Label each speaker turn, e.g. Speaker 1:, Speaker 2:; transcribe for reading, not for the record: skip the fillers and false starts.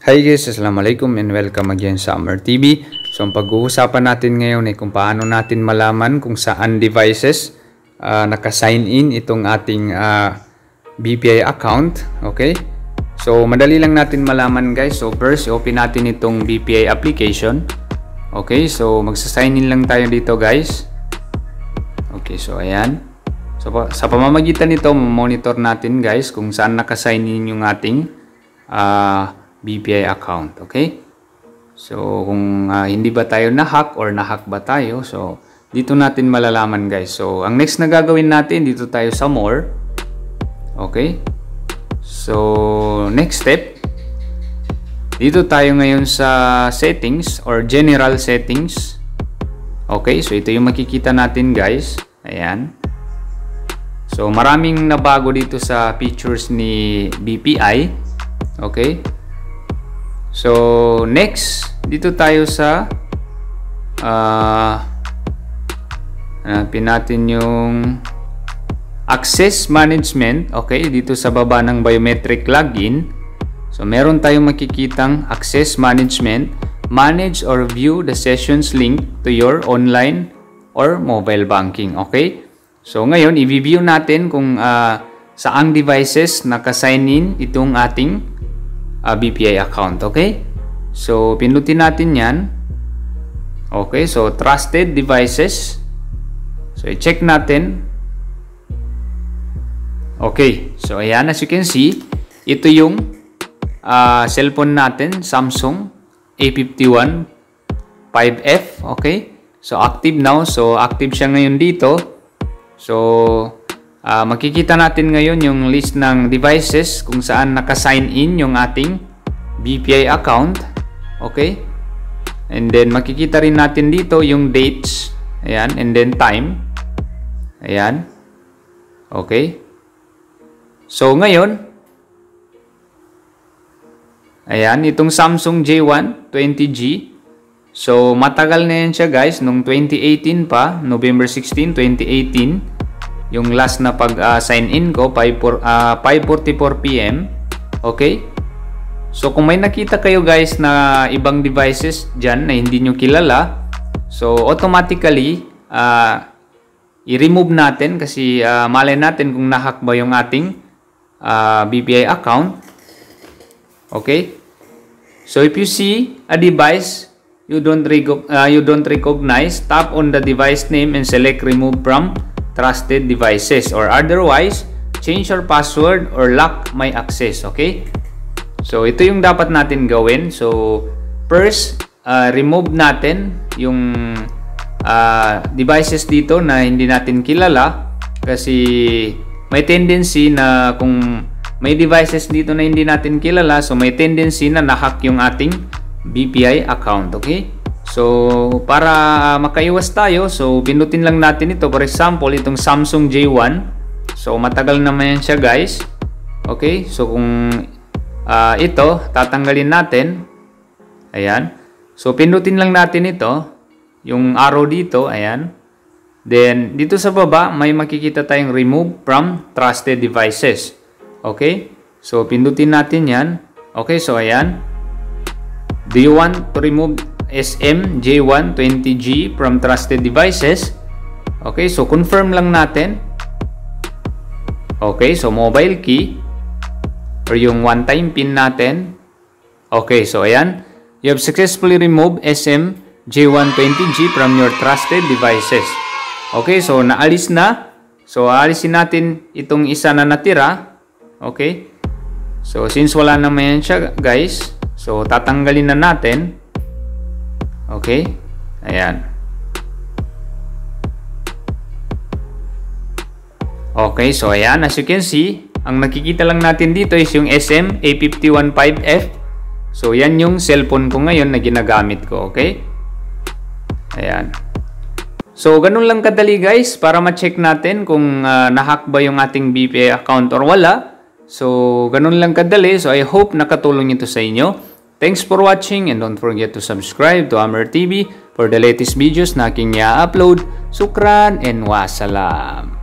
Speaker 1: Hi guys, Assalamualaikum and welcome again sa Amr TV. So ang pag-uusapan natin ngayon ay kung paano natin malaman kung saan devices naka-sign in itong ating BPI account. Okay? So madali lang natin malaman guys. So first, open natin itong BPI application. Okay? So magsa-sign in lang tayo dito guys. Okay, so ayan. So sa pamamagitan nito, monitor natin guys kung saan naka-sign in yung ating BPI account. Okay? So, kung hindi ba tayo na-hack or na-hack ba tayo, so, dito natin malalaman guys. So, ang next na gagawin natin, dito tayo sa more. Okay? So, next step, dito tayo ngayon sa settings or general settings. Okay? So, ito yung makikita natin guys. Ayan. So, maraming nabago dito sa features ni BPI. Okay? So, next, dito tayo sa hanapin natin yung access management. Okay, dito sa baba ng biometric login. So, meron tayong makikitang access management, manage or view the sessions linked to your online or mobile banking. Okay, so ngayon, i-view natin kung saang devices naka-sign in itong ating BPI account. Okay, so pindutin natin yan. Okay, so trusted devices, so i-check natin. Okay, so ayan, as you can see, ito yung cellphone natin, Samsung A51 5F. Okay, so active now, so active siya ngayon dito. So makikita natin ngayon yung list ng devices kung saan naka-sign in yung ating BPI account. Okay? And then makikita rin natin dito yung dates. Ayan. And then time. Ayan. Okay? So ngayon, ayan, itong Samsung J1 20G. So matagal na yan siya guys. Nung 2018 pa, November 16, 2018. Yung last na pag-sign in ko, 5:44 PM. Okay? So, kung may nakita kayo guys na ibang devices dyan na hindi nyo kilala, so, automatically, i-remove natin kasi malay natin kung nahack ba yung ating BPI account. Okay? So, if you see a device you don't recognize, tap on the device name and select remove from trusted devices, or otherwise change your password or lock my access. Okay, so ito yung dapat natin gawin. So first, remove natin yung devices dito na hindi natin kilala, kasi may tendency na kung may devices dito na hindi natin kilala, so may tendency na nahack yung ating BPI account. Okay, so para makaiwas tayo, so pindutin lang natin ito. For example, itong Samsung J1. So matagal naman yan siya guys. Okay, so kung ito tatanggalin natin. Ayan. So pindutin lang natin ito, yung arrow dito. Ayan. Then dito sa baba may makikita tayong remove from trusted devices. Okay, so pindutin natin yan. Okay, so ayan. Do you want to remove SM J1 20G from trusted devices? Okay, so confirm lang natin. Okay, so mobile key or yung one-time pin natin. Okay, so ayan, you have successfully removed SM J1 20G from your trusted devices. Okay, so naalis na. So aalisin natin itong isa na natira. Okay, so since wala naman yan siya guys, so tatanggalin na natin. Okay, ayan. Okay, so ayan, as you can see, ang nakikita lang natin dito is yung SM A51 5F. So yan yung cellphone ko ngayon na ginagamit ko. Okay, ayan. So ganun lang kadali guys para ma-check natin kung nahack ba yung ating BPI account or wala. So ganun lang kadali. So I hope nakatulong ito sa inyo. Thanks for watching and don't forget to subscribe to Amr TV for the latest videos na aking i-upload. Sukran and wassalam.